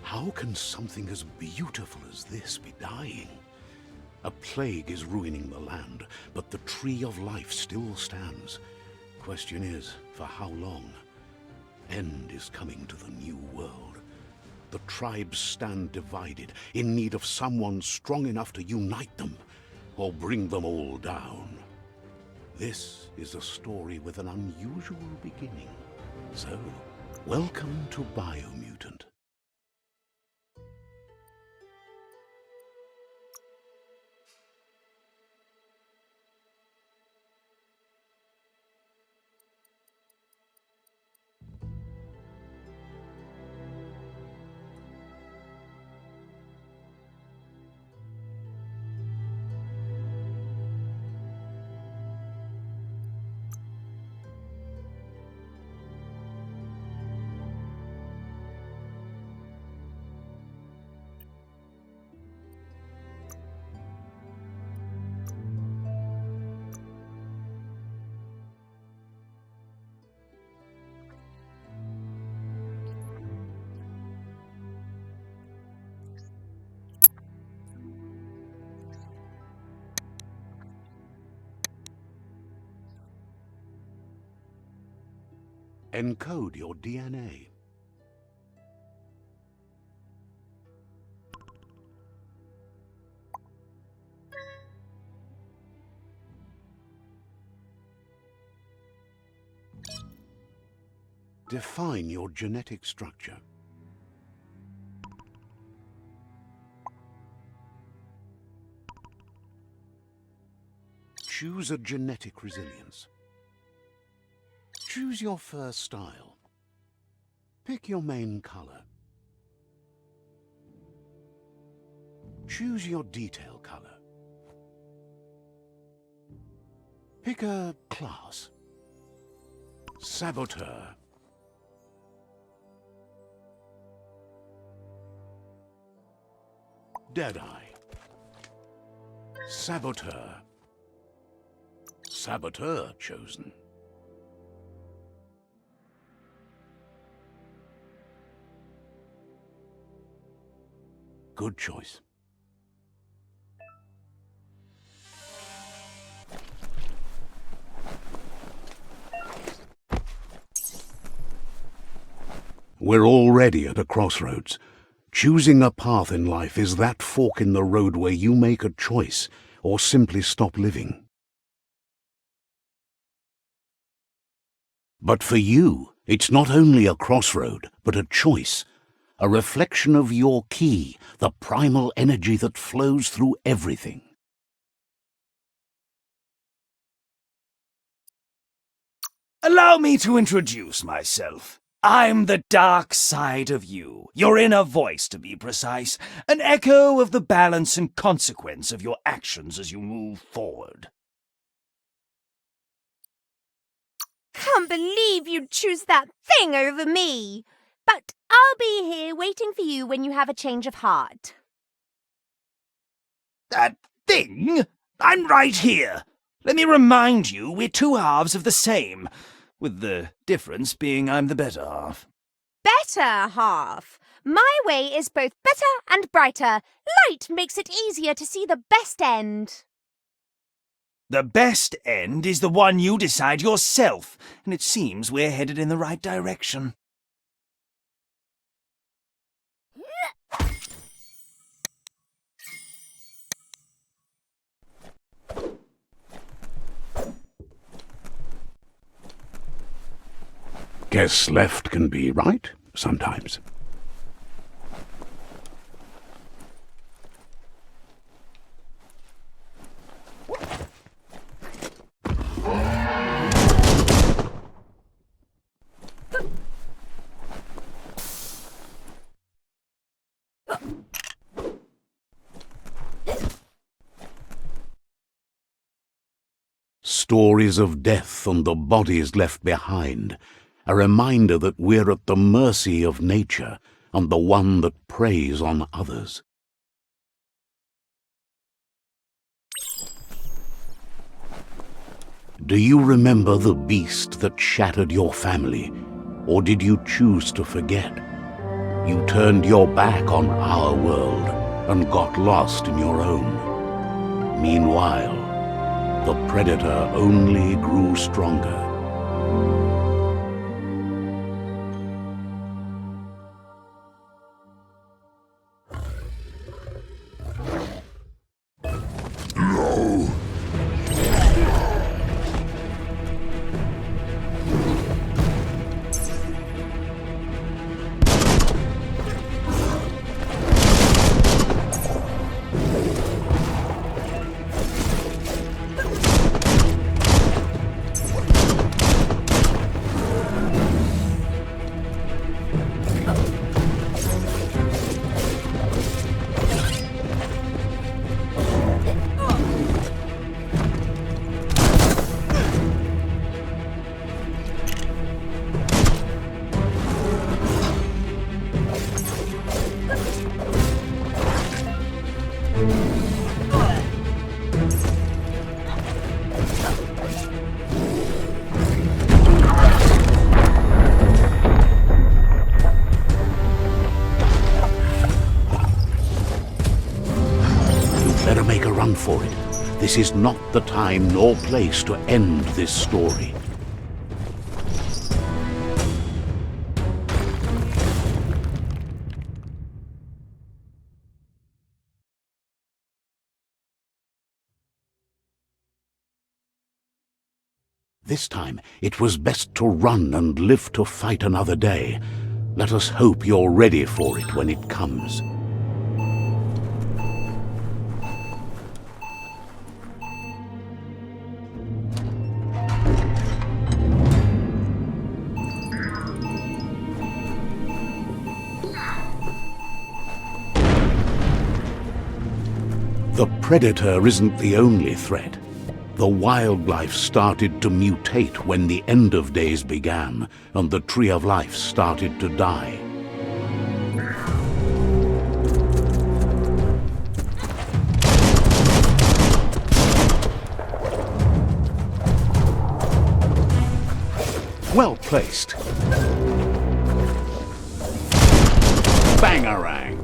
How can something as beautiful as this be dying? A plague is ruining the land, but the tree of life still stands. Question is, for how long? End is coming to the new world. The tribes stand divided, in need of someone strong enough to unite them, or bring them all down. This is a story with an unusual beginning. So, welcome to Biomutant. Encode your DNA. Define your genetic structure. Choose a genetic resilience. Choose your fur style. Pick your main color. Choose your detail color. Pick a class. Saboteur. Deadeye. Saboteur. Saboteur chosen. Good choice. We're already at a crossroads. Choosing a path in life is that fork in the road where you make a choice or simply stop living. But for you, it's not only a crossroad, but a choice. A reflection of your key, the primal energy that flows through everything. Allow me to introduce myself. I'm the dark side of you, your inner voice to be precise, an echo of the balance and consequence of your actions as you move forward. Can't believe you'd choose that thing over me. But I'll be here waiting for you when you have a change of heart. That thing? I'm right here. Let me remind you, we're two halves of the same, with the difference being I'm the better half. Better half? My way is both better and brighter. Light makes it easier to see the best end. The best end is the one you decide yourself, and it seems we're headed in the right direction. Guess left can be right sometimes. Stories of death and the bodies left behind, a reminder that we're at the mercy of nature and the one that preys on others. Do you remember the beast that shattered your family, or did you choose to forget? You turned your back on our world and got lost in your own. Meanwhile, the predator only grew stronger. Better make a run for it. This is not the time nor place to end this story. This time, it was best to run and live to fight another day. Let us hope you're ready for it when it comes. The predator isn't the only threat. The wildlife started to mutate when the end of days began, and the tree of life started to die. Well placed. Bangarang.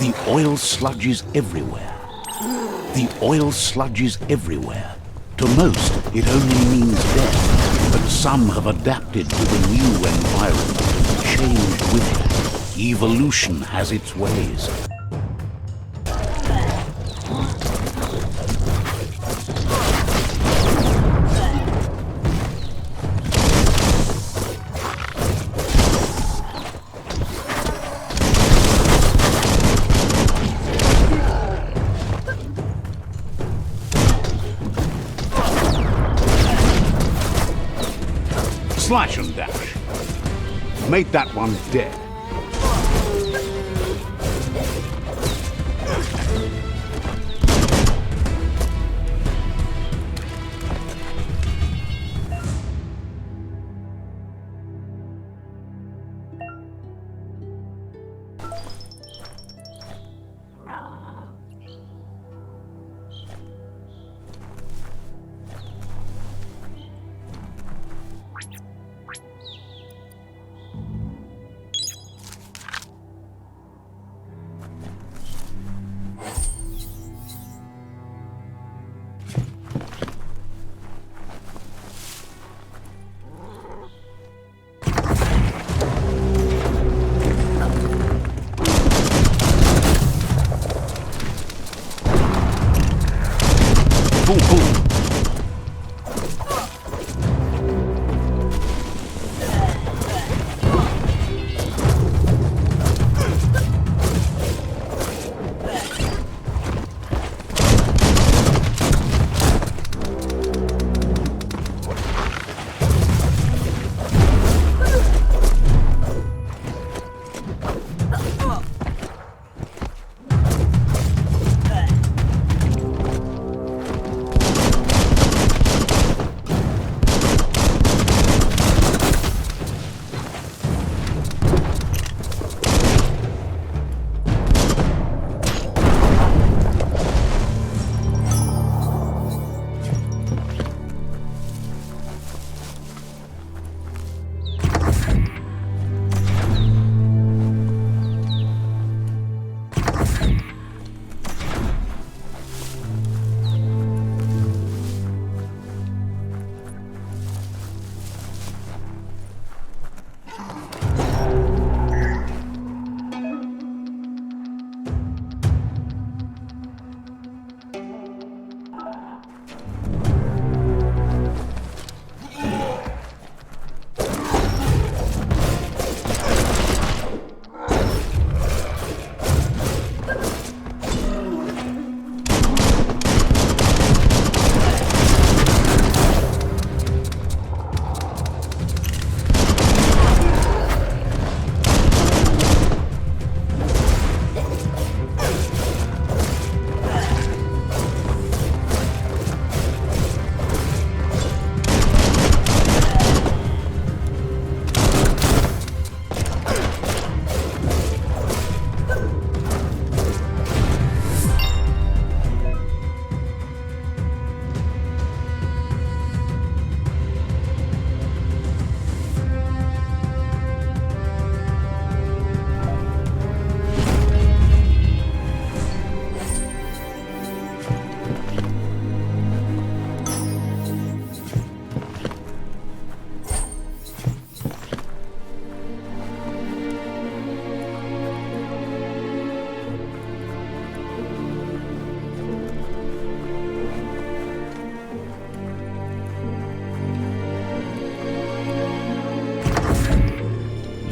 The oil sludges everywhere. The oil sludges everywhere. To most, it only means death, but some have adapted to the new environment and changed with it. Evolution has its ways. Slash and dash. Made that one dead.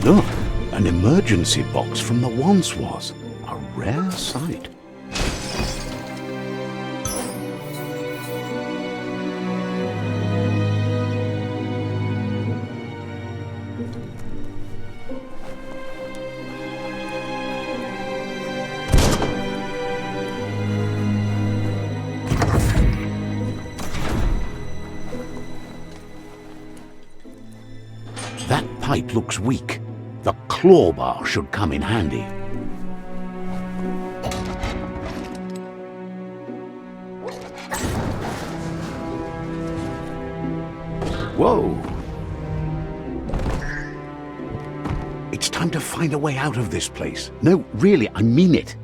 Look, an emergency box from the once was. A rare sight. That pipe looks weak. The claw bar should come in handy. Whoa! It's time to find a way out of this place. No, really, I mean it.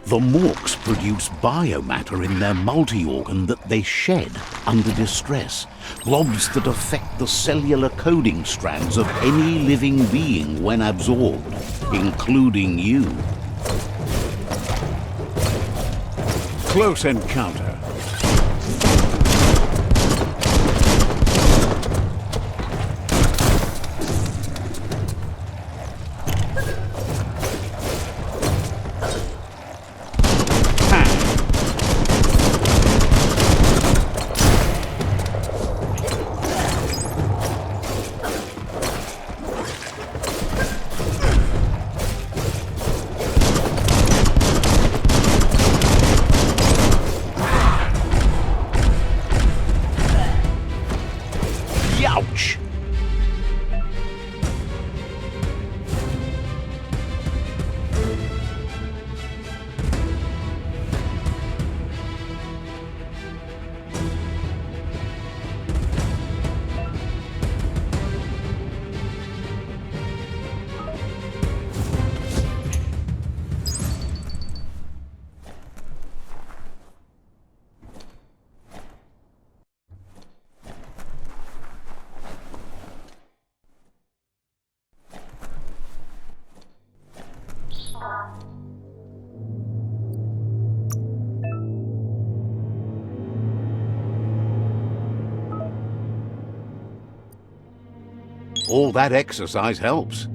The morks produce biomatter in their multi-organ that they shed under distress, blobs that affect the cellular coding strands of any living being when absorbed, including you. Close encounter. Ouch! All that exercise helps.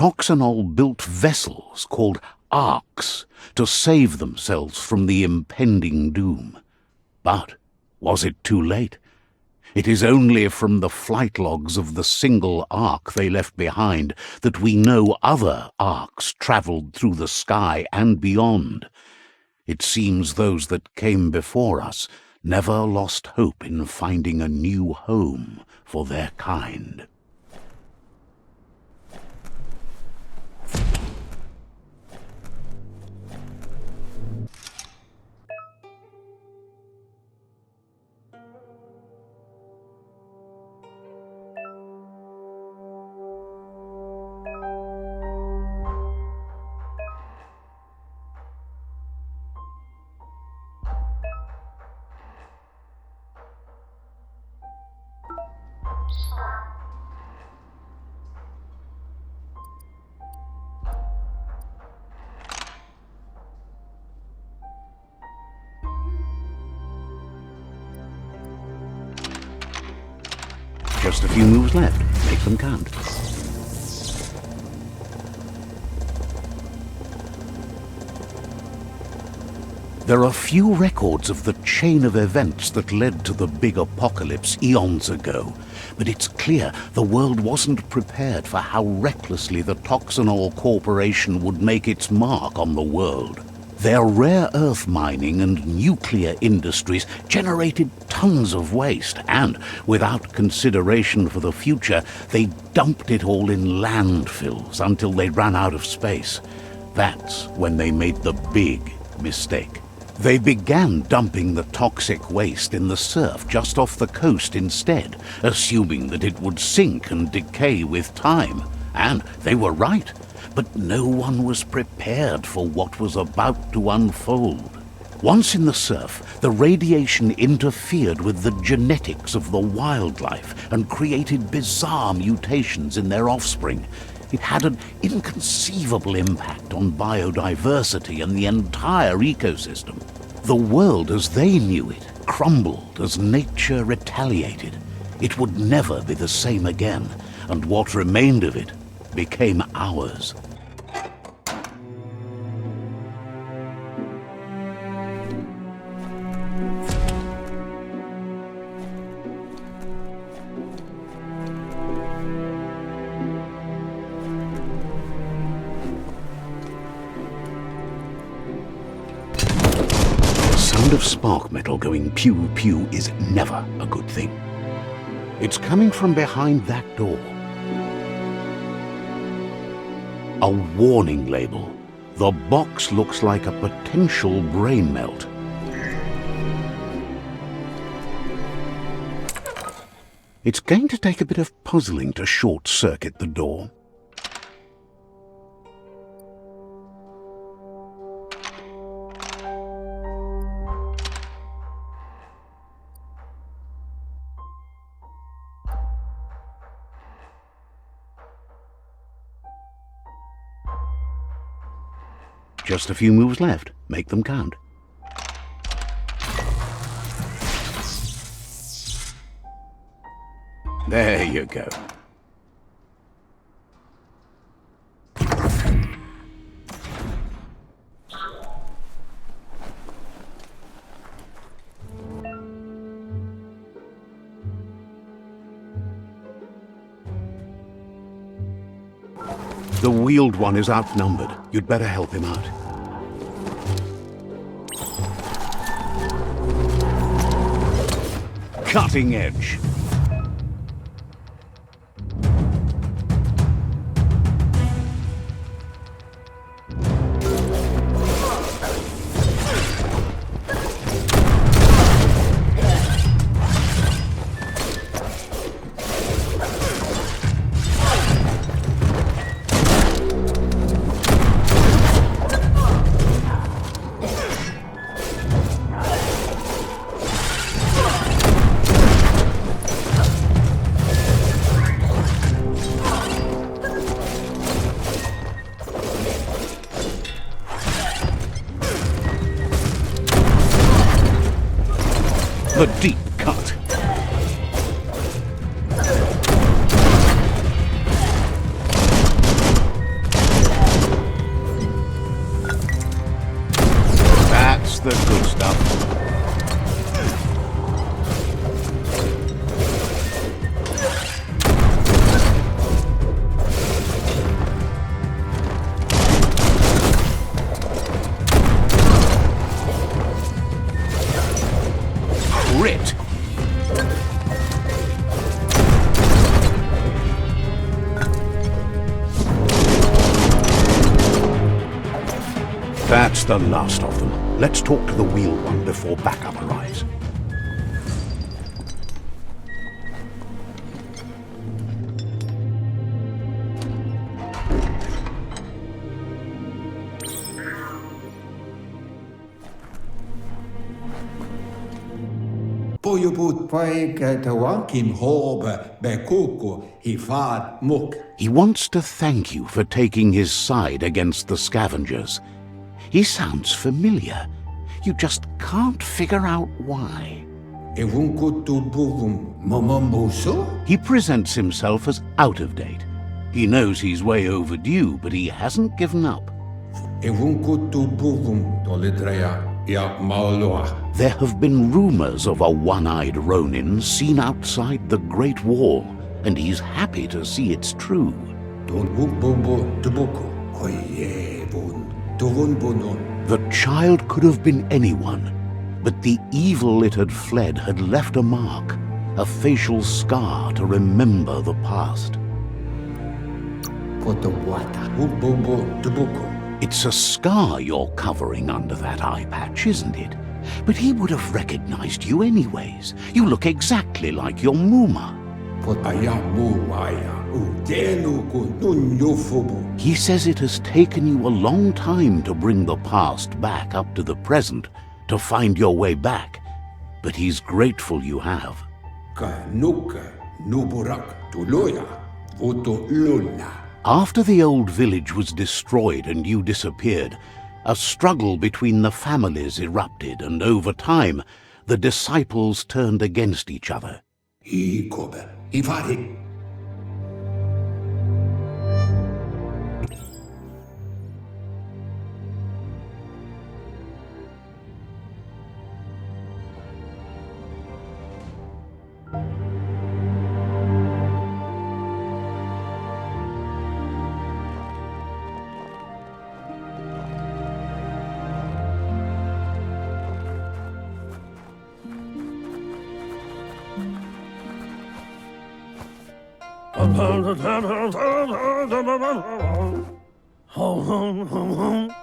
Toxanol built vessels called arks to save themselves from the impending doom. But was it too late? It is only from the flight logs of the single ark they left behind that we know other arks travelled through the sky and beyond. It seems those that came before us never lost hope in finding a new home for their kind. Just a few moves left. Make them count. There are few records of the chain of events that led to the big apocalypse eons ago, but it's clear the world wasn't prepared for how recklessly the Toxanol Corporation would make its mark on the world. Their rare earth mining and nuclear industries generated tons of waste, and, without consideration for the future, they dumped it all in landfills until they ran out of space. That's when they made the big mistake. They began dumping the toxic waste in the surf just off the coast instead, assuming that it would sink and decay with time. And they were right. But no one was prepared for what was about to unfold. Once in the surf, the radiation interfered with the genetics of the wildlife and created bizarre mutations in their offspring. It had an inconceivable impact on biodiversity and the entire ecosystem. The world as they knew it crumbled as nature retaliated. It would never be the same again, and what remained of it became ours. The sound of spark metal going pew-pew is never a good thing. It's coming from behind that door. A warning label. The box looks like a potential brain melt. It's going to take a bit of puzzling to short-circuit the door. Just a few moves left. Make them count. There you go. The wheeled one is outnumbered. You'd better help him out. Cutting edge. The deep cut. That's the good stuff. Crit. That's the last of them. Let's talk to the wheeled one before backup arrives. He wants to thank you for taking his side against the scavengers. He sounds familiar. You just can't figure out why. He presents himself as out of date. He knows he's way overdue, but he hasn't given up. There have been rumors of a one-eyed Ronin seen outside the Great Wall, and he's happy to see it's true. The child could have been anyone, but the evil it had fled had left a mark, a facial scar to remember the past. It's a scar you're covering under that eye patch, isn't it? But he would have recognized you anyways. You look exactly like your Muma. He says it has taken you a long time to bring the past back up to the present, to find your way back, but he's grateful you have. After the old village was destroyed and you disappeared, a struggle between the families erupted, and over time, the disciples turned against each other.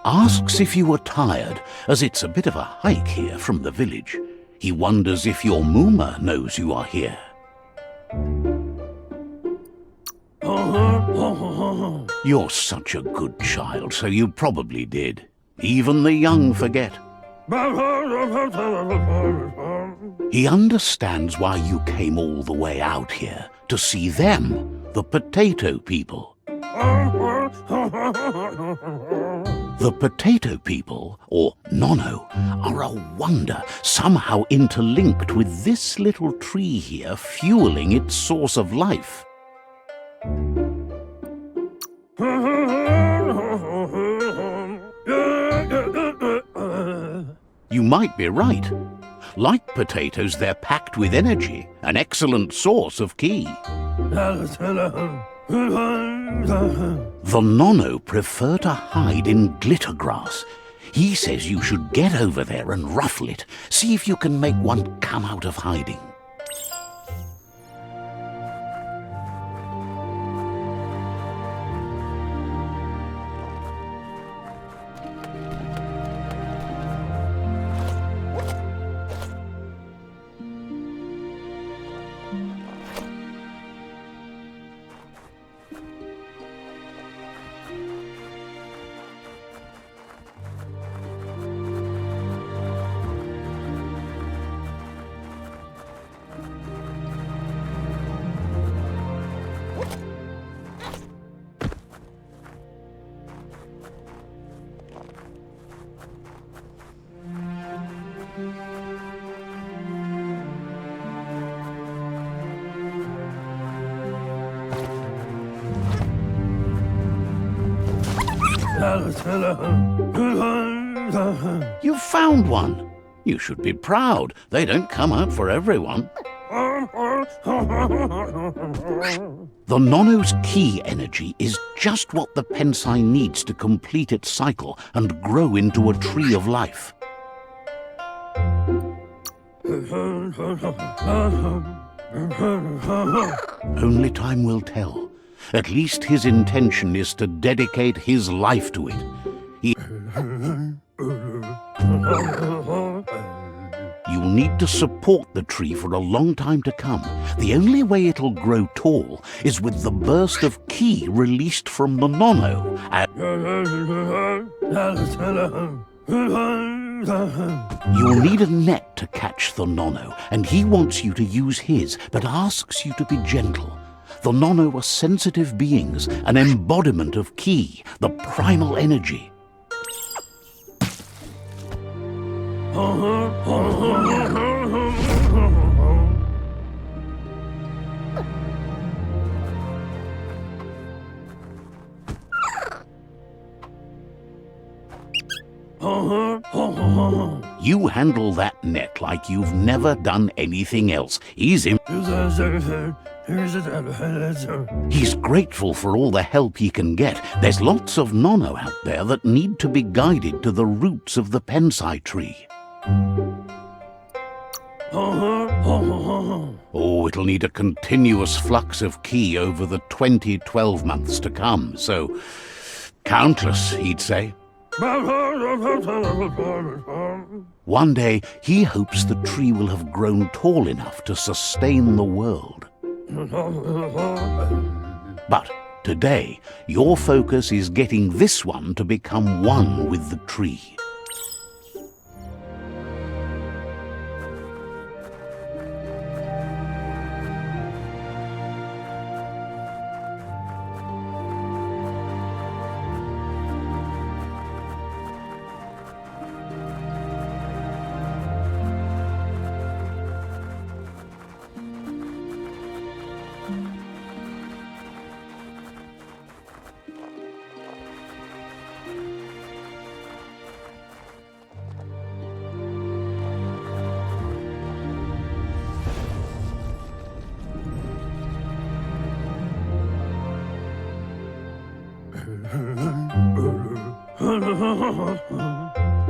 Asks if you are tired, as it's a bit of a hike here from the village. He wonders if your Muma knows you are here. You're such a good child, so you probably did. Even the young forget. He understands why you came all the way out here, to see them, the potato people. The potato people, or Nono, are a wonder, somehow interlinked with this little tree here fueling its source of life. You might be right. Like potatoes, they're packed with energy, an excellent source of ki. The Nono prefer to hide in glitter grass. He says you should get over there and ruffle it. See if you can make one come out of hiding. You found one. You should be proud. They don't come out for everyone. The Nono's ki energy is just what the Pensai needs to complete its cycle and grow into a tree of life. Only time will tell. At least his intention is to dedicate his life to it. You'll need to support the tree for a long time to come. The only way it'll grow tall is with the burst of ki released from the Nono. You'll need a net to catch the Nono, and he wants you to use his, but asks you to be gentle. The Nono are sensitive beings, an embodiment of ki, the primal energy. You handle that net like you've never done anything else. He's grateful for all the help he can get. There's lots of nono out there that need to be guided to the roots of the pensai tree. Oh, it'll need a continuous flux of ki over the 12 months to come, so countless, he'd say. One day, he hopes the tree will have grown tall enough to sustain the world. But today, your focus is getting this one to become one with the tree.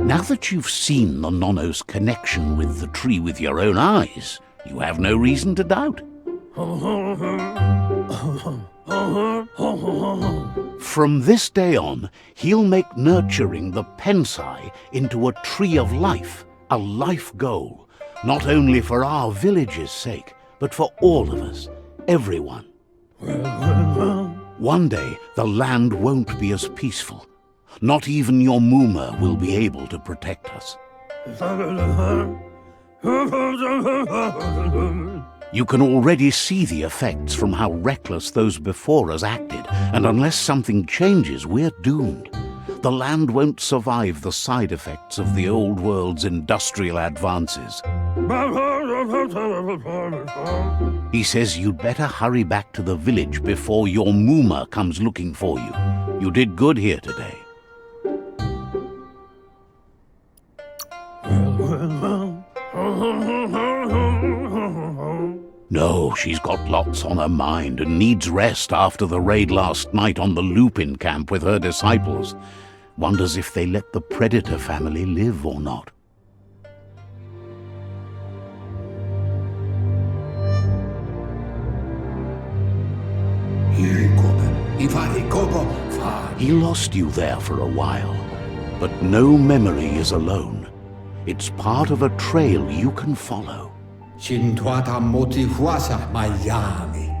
Now that you've seen the nono's connection with the tree with your own eyes, you have no reason to doubt. From this day on, he'll make nurturing the pensai into a tree of life, a life goal, not only for our village's sake, but for all of us, everyone. One day, the land won't be as peaceful. Not even your Muma will be able to protect us. You can already see the effects from how reckless those before us acted, and unless something changes, we're doomed. The land won't survive the side effects of the old world's industrial advances. He says you'd better hurry back to the village before your Muma comes looking for you. You did good here today. No, she's got lots on her mind and needs rest after the raid last night on the Lupin camp with her disciples. Wonders if they let the Predator family live or not. He lost you there for a while, but no memory is alone. It's part of a trail you can follow.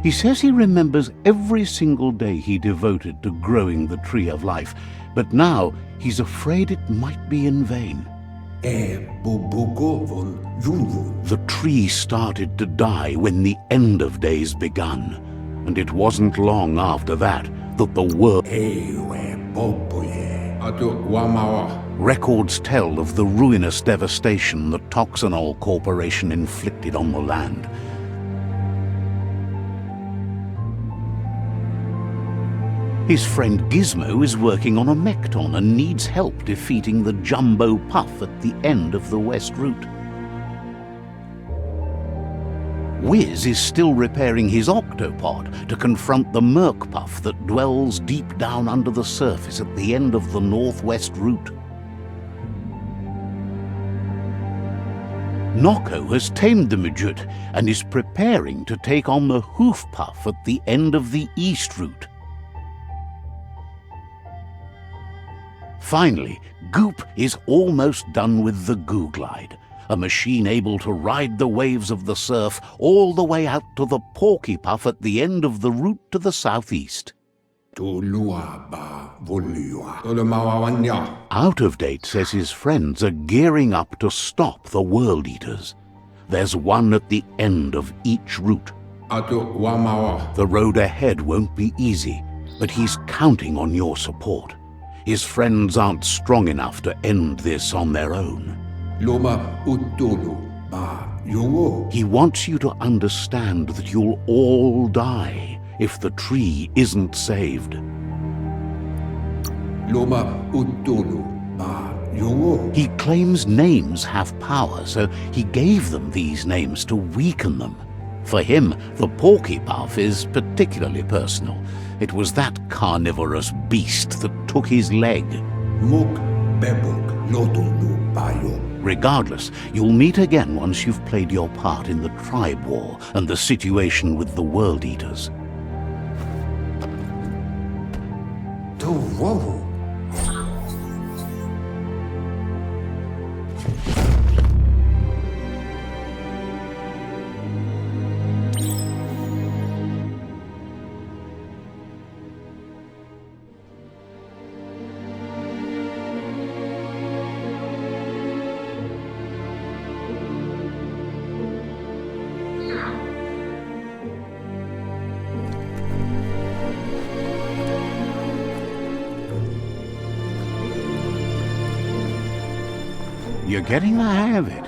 He says he remembers every single day he devoted to growing the tree of life, but now he's afraid it might be in vain. The tree started to die when the end of days begun, and it wasn't long after that that the world... Records tell of the ruinous devastation the Toxanol Corporation inflicted on the land. His friend Gizmo is working on a Mekton and needs help defeating the Jumbo Puff at the end of the West Route. Wiz is still repairing his octopod to confront the Merc Puff that dwells deep down under the surface at the end of the Northwest Route. Noko has tamed the midget and is preparing to take on the Hoof Puff at the end of the East Route. Finally, Goop is almost done with the Googlide, a machine able to ride the waves of the surf all the way out to the Porky Puff at the end of the route to the southeast. Out of Date says his friends are gearing up to stop the World Eaters. There's one at the end of each route. The road ahead won't be easy, but he's counting on your support. His friends aren't strong enough to end this on their own. He wants you to understand that you'll all die if the tree isn't saved. He claims names have power, so he gave them these names to weaken them. For him, the porky puff is particularly personal. It was that carnivorous beast that took his leg. Regardless, you'll meet again once you've played your part in the tribe war and the situation with the World Eaters. You're getting the hang of it.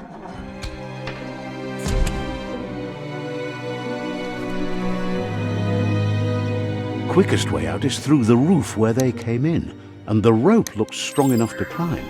Quickest way out is through the roof where they came in, and the rope looks strong enough to climb.